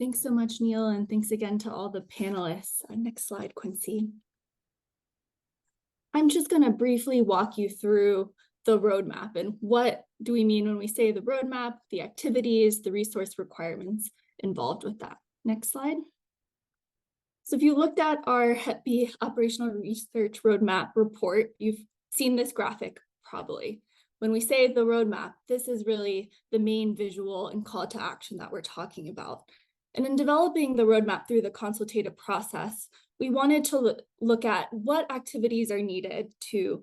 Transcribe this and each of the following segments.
Thanks so much, Neil, and thanks again to all the panelists. Next slide, Quincy. I'm just going to briefly walk you through the roadmap and what do we mean when we say the roadmap, the activities, the resource requirements involved with that. Next slide. So if you looked at our Hep B operational research roadmap report, you've seen this graphic probably. When we say the roadmap, this is really the main visual and call to action that we're talking about. And in developing the roadmap through the consultative process, we wanted to look at what activities are needed to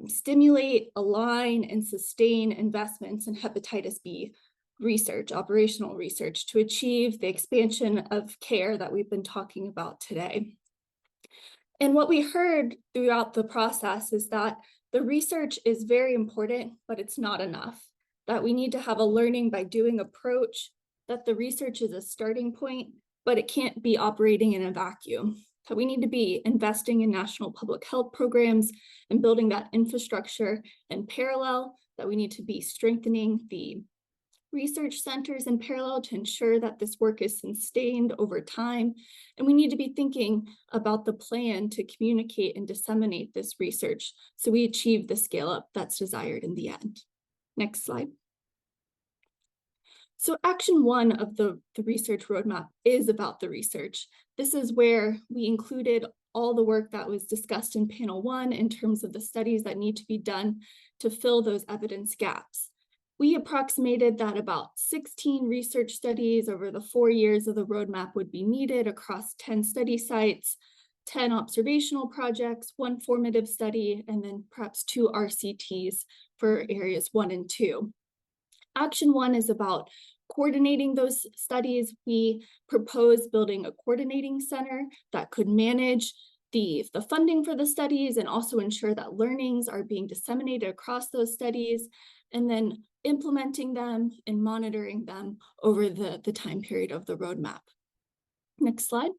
stimulate, align, and sustain investments in hepatitis B research, operational research, to achieve the expansion of care that we've been talking about today. And what we heard throughout the process is that the research is very important, but it's not enough, that we need to have a learning by doing approach, that the research is a starting point, but it can't be operating in a vacuum. So we need to be investing in national public health programs and building that infrastructure in parallel, that we need to be strengthening the research centers in parallel to ensure that this work is sustained over time. And we need to be thinking about the plan to communicate and disseminate this research so we achieve the scale up that's desired in the end. Next slide. So action one of the research roadmap is about the research. This is where we included all the work that was discussed in panel one in terms of the studies that need to be done to fill those evidence gaps. We approximated that about 16 research studies over the 4 years of the roadmap would be needed across 10 study sites, 10 observational projects, 1 formative study, and then perhaps 2 RCTs for areas 1 and 2. Action 1 is about coordinating those studies. We propose building a coordinating center that could manage the funding for the studies and also ensure that learnings are being disseminated across those studies, and then implementing them and monitoring them over the time period of the roadmap. Next slide.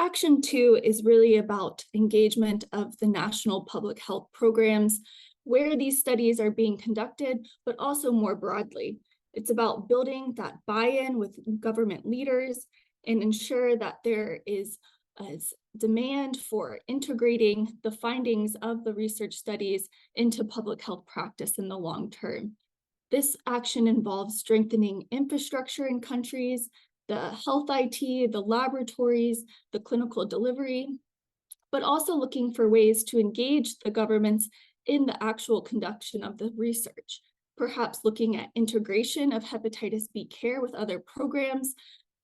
Action 2 is really about engagement of the national public health programs, where these studies are being conducted, but also more broadly. It's about building that buy-in with government leaders and ensure that there is demand for integrating the findings of the research studies into public health practice in the long term. This action involves strengthening infrastructure in countries, the health IT, the laboratories, the clinical delivery, but also looking for ways to engage the governments in the actual conduction of the research, perhaps looking at integration of hepatitis B care with other programs.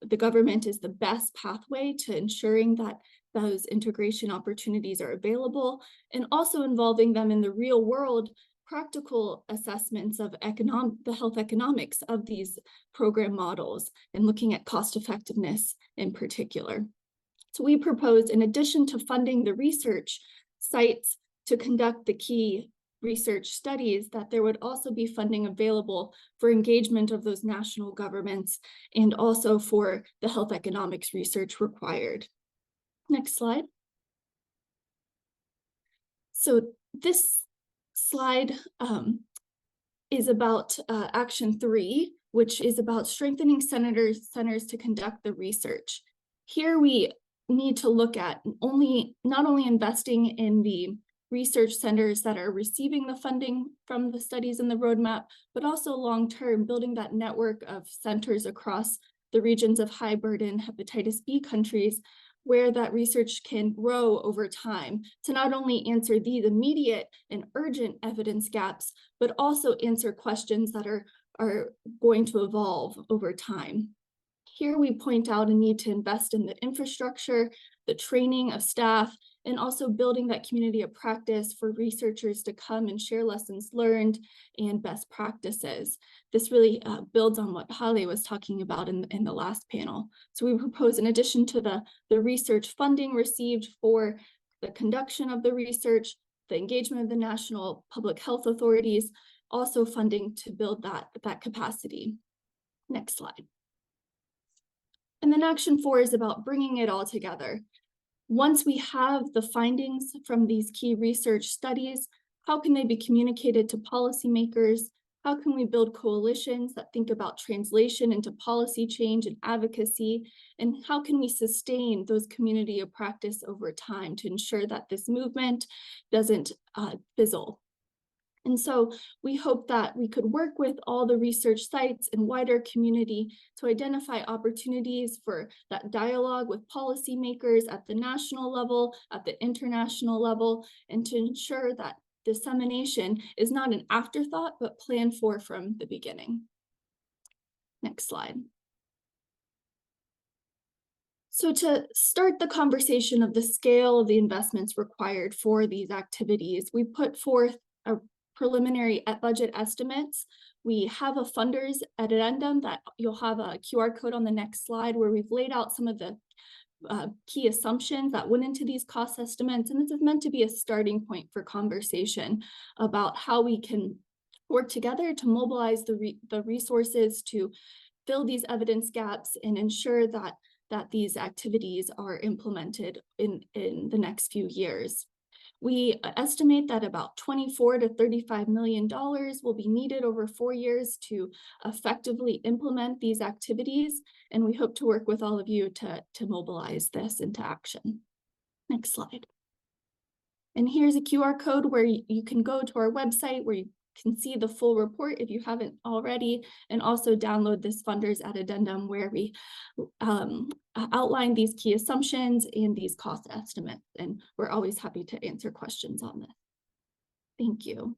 The government is the best pathway to ensuring that those integration opportunities are available, and also involving them in the real world practical assessments of the health economics of these program models and looking at cost effectiveness in particular. So we proposed, in addition to funding the research sites to conduct the key research studies, that there would also be funding available for engagement of those national governments and also for the health economics research required. Next slide. So this slide is about action 3, which is about strengthening centers to conduct the research. Here we need to look at not only investing in the research centers that are receiving the funding from the studies in the roadmap, but also long-term building that network of centers across the regions of high burden hepatitis B countries, where that research can grow over time to not only answer these immediate and urgent evidence gaps, but also answer questions that are going to evolve over time. Here we point out a need to invest in the infrastructure, the training of staff, and also building that community of practice for researchers to come and share lessons learned and best practices. This really builds on what Hale was talking about in the last panel. So we propose, in addition to the research funding received for the conduction of the research, the engagement of the national public health authorities, also funding to build that capacity. Next slide. And then action 4 is about bringing it all together. Once we have the findings from these key research studies, how can they be communicated to policymakers? How can we build coalitions that think about translation into policy change and advocacy? And how can we sustain those community of practice over time to ensure that this movement doesn't fizzle? And so we hope that we could work with all the research sites and wider community to identify opportunities for that dialogue with policymakers at the national level, at the international level, and to ensure that dissemination is not an afterthought, but planned for from the beginning. Next slide. So to start the conversation of the scale of the investments required for these activities, we put forth a preliminary budget estimates. We have a funders addendum that you'll have a QR code on the next slide where we've laid out some of the key assumptions that went into these cost estimates. And this is meant to be a starting point for conversation about how we can work together to mobilize the resources to fill these evidence gaps and ensure that these activities are implemented in the next few years. We estimate that about $24 to $35 million will be needed over 4 years to effectively implement these activities, and we hope to work with all of you to mobilize this into action. Next slide. And here's a QR code where you can go to our website where you can see the full report if you haven't already, and also download this funders addendum where we outline these key assumptions and these cost estimates. And we're always happy to answer questions on this. Thank you.